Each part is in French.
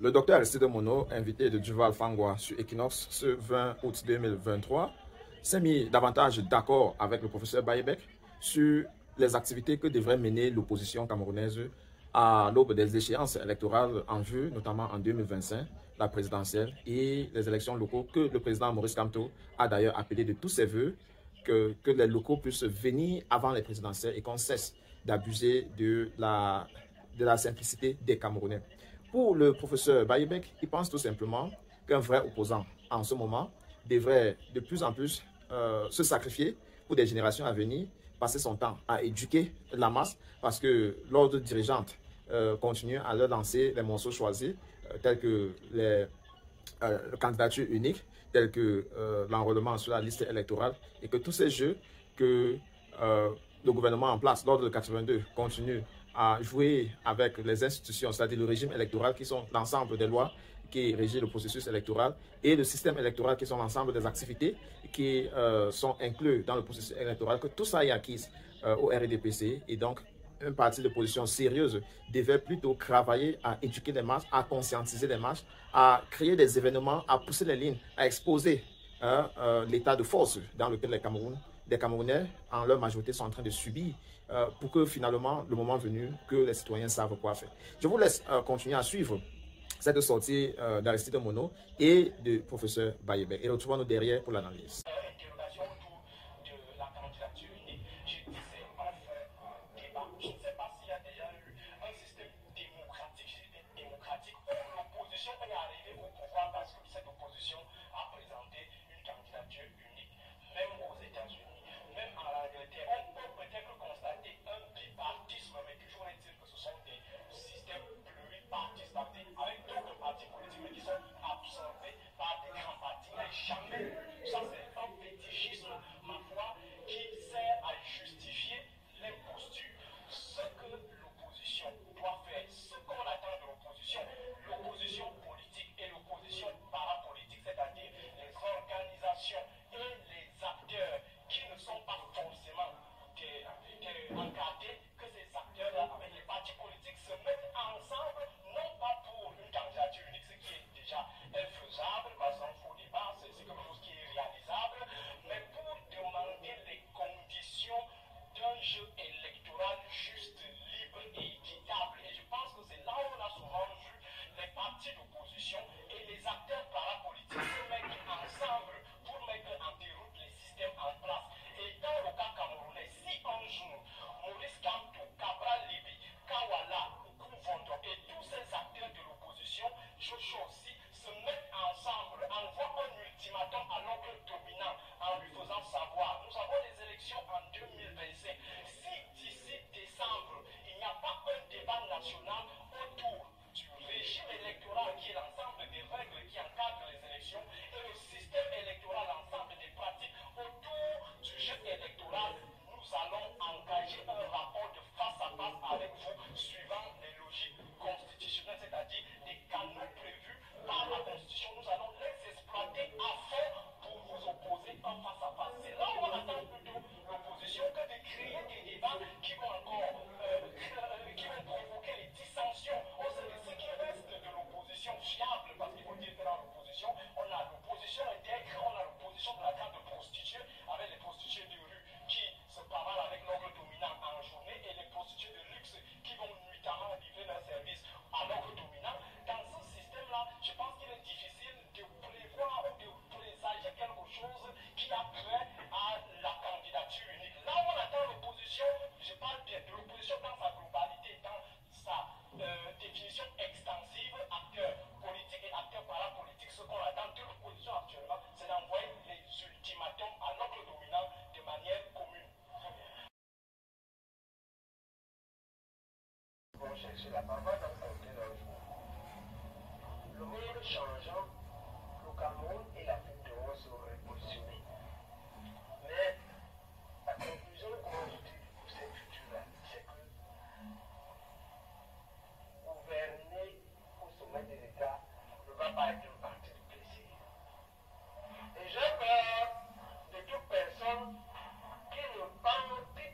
Le docteur Aristide Mono, invité de Duval Fangwa sur Equinox ce 20 août 2023, s'est mis davantage d'accord avec le professeur Bayebek sur les activités que devrait mener l'opposition camerounaise à l'aube des échéances électorales en vue, notamment en 2025, la présidentielle et les élections locaux que le président Maurice Kamto a d'ailleurs appelé de tous ses voeux que les locaux puissent venir avant les présidentielles et qu'on cesse d'abuser de la simplicité des Camerounais. Pour le professeur Bayebek, il pense tout simplement qu'un vrai opposant en ce moment devrait de plus en plus se sacrifier pour des générations à venir, passer son temps à éduquer la masse parce que l'ordre dirigeante continue à leur lancer les morceaux choisis tels que les candidatures uniques, telles que l'enrôlement sur la liste électorale et que tous ces jeux que le gouvernement en place, l'ordre de 82, continue à jouer avec les institutions, c'est-à-dire le régime électoral qui sont l'ensemble des lois qui régissent le processus électoral et le système électoral qui sont l'ensemble des activités qui sont inclus dans le processus électoral, que tout ça est acquis au RDPC et donc un parti de position sérieuse devait plutôt travailler à éduquer les masses, à conscientiser les masses, à créer des événements, à pousser les lignes, à exposer l'état de force dans lequel les Camerounais, en leur majorité, sont en train de subir pour que finalement, le moment venu, que les citoyens savent quoi faire. Je vous laisse continuer à suivre cette sortie d'Aristide Mono et du professeur Bayebek. Et retrouvons-nous derrière pour l'analyse. Chercher la parole dans son logement. Le monde changeant, le Cameroun et l'Afrique de l'Ouest seraient positionnés. Mais la conclusion qu'on retire pour ces futurs-là, c'est que gouverner au sommet de l'État ne va pas être une partie du plaisir. Et j'ai peur de toute personne qui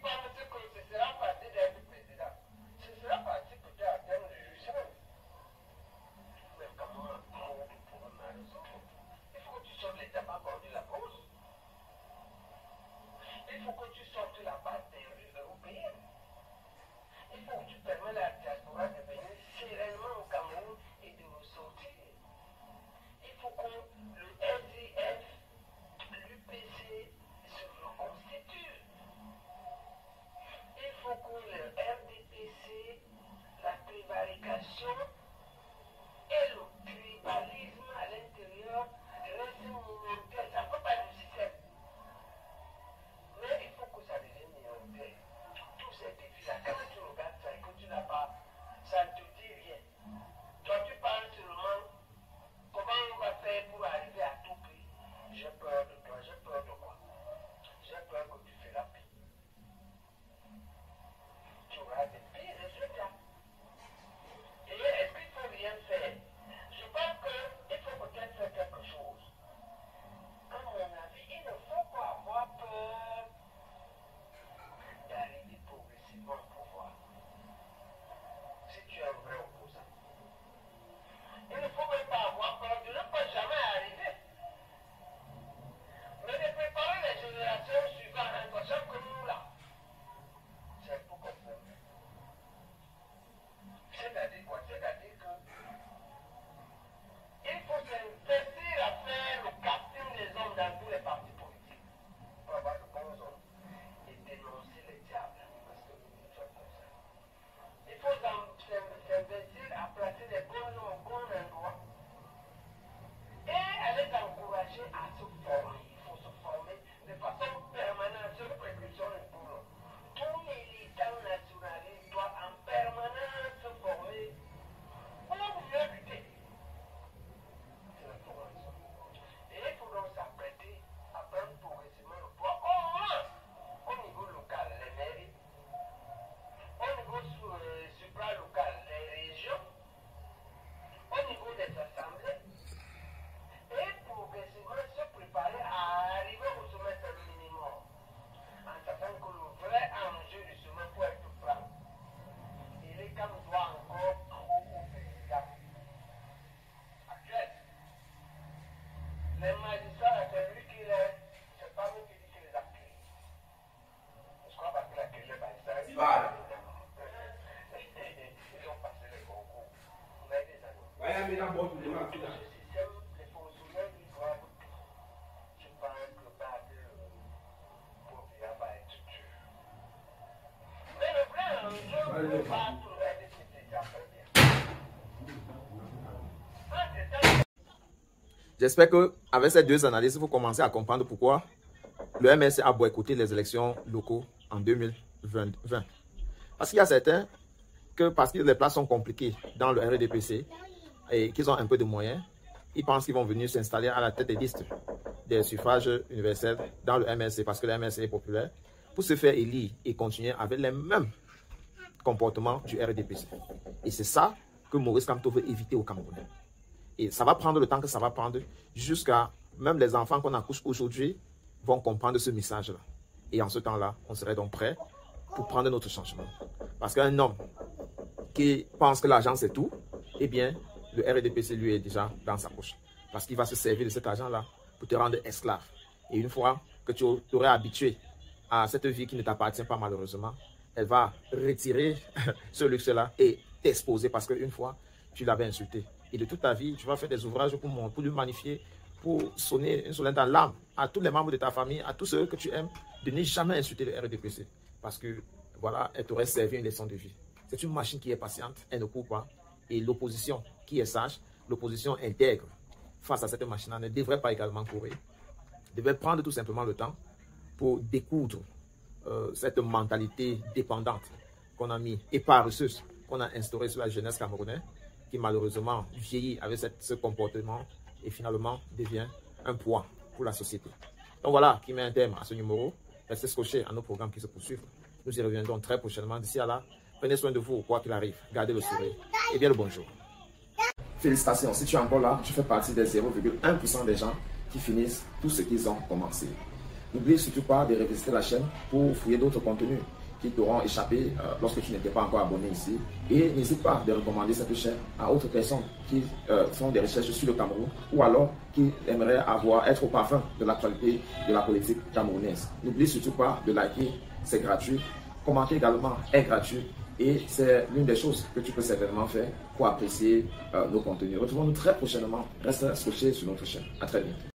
pense que ce sera facile d'être président. Ce sera facile peut-être à terme de jugement. Mais quand continuer à se former. Il faut se former de façon permanente. C'est une précaution pour tous les militants nationalistes doivent en permanence se former pour mieux lutter. C'est la formation. Et il faut donc s'apprêter à prendre progressivement le poids, au moins au niveau local, les mairies, au niveau supralocal, les régions, au niveau des assemblées, et progressivement se préparer à arriver au sommet, c'est le minimum, en sachant que le vrai enjeu du sommet pour être franc, il est comme doit encore trop au président actuel. Les magistrats, c'est lui qui les, c'est pas lui qui dit qu'il les a créés. Je crois pas qu'il a créé les magistrats. Ils ont passé les concours. Mais des années. Ce système, les fonctionnaires, ils doivent tout. Je pense que pas de pouvoir va être dur. Mais le vrai enjeu, va trouver des petits affaires. J'espère qu'avec ces deux analyses, vous commencez à comprendre pourquoi le MLC a boycotté les élections locaux en 2020. Parce qu'il y a certains que, parce que les places sont compliquées dans le RDPC et qu'ils ont un peu de moyens, ils pensent qu'ils vont venir s'installer à la tête des listes des suffrages universels dans le MLC, parce que le MLC est populaire, pour se faire élire et continuer avec les mêmes comportements du RDPC. Et c'est ça que Maurice Kamto veut éviter au Cameroun. Et ça va prendre le temps que ça va prendre, jusqu'à même les enfants qu'on accouche aujourd'hui vont comprendre ce message-là. Et en ce temps-là, on serait donc prêt pour prendre notre changement. Parce qu'un homme qui pense que l'argent c'est tout, eh bien, le RDPC lui est déjà dans sa poche. Parce qu'il va se servir de cet argent-là pour te rendre esclave. Et une fois que tu t'aurais habitué à cette vie qui ne t'appartient pas malheureusement, elle va retirer ce luxe-là et t'exposer parce qu'une fois, tu l'avais insulté. Et de toute ta vie, tu vas faire des ouvrages pour lui magnifier, pour sonner une sonnette dans l'âme à tous les membres de ta famille, à tous ceux que tu aimes, de ne jamais insulter le RDPC. Parce que, voilà, elle t'aurait servi une leçon de vie. C'est une machine qui est patiente, elle ne court pas. Et l'opposition qui est sage, l'opposition intègre face à cette machine-là ne devrait pas également courir. Devrait prendre tout simplement le temps pour découdre cette mentalité dépendante qu'on a mis et paresseuse qu'on a instaurée sur la jeunesse camerounaise, qui malheureusement vieillit avec ce comportement et finalement devient un poids pour la société. Donc voilà qui met un terme à ce numéro. Restez scotchés à nos programmes qui se poursuivent. Nous y reviendrons très prochainement. D'ici à là, prenez soin de vous, quoi qu'il arrive. Gardez le sourire et bien le bonjour. Félicitations, si tu es encore là, tu fais partie des 0,1% des gens qui finissent tout ce qu'ils ont commencé. N'oublie surtout pas de revisiter la chaîne pour fouiller d'autres contenus qui t'auront échappé lorsque tu n'étais pas encore abonné ici. Et n'hésite pas de recommander cette chaîne à autres personnes qui font des recherches sur le Cameroun ou alors qui aimeraient être au parfum de l'actualité de la politique camerounaise. N'oublie surtout pas de liker, c'est gratuit. Commenter également est gratuit. Et c'est l'une des choses que tu peux certainement faire pour apprécier nos contenus. Retrouvons-nous très prochainement. Reste scotché sur notre chaîne. À très bientôt.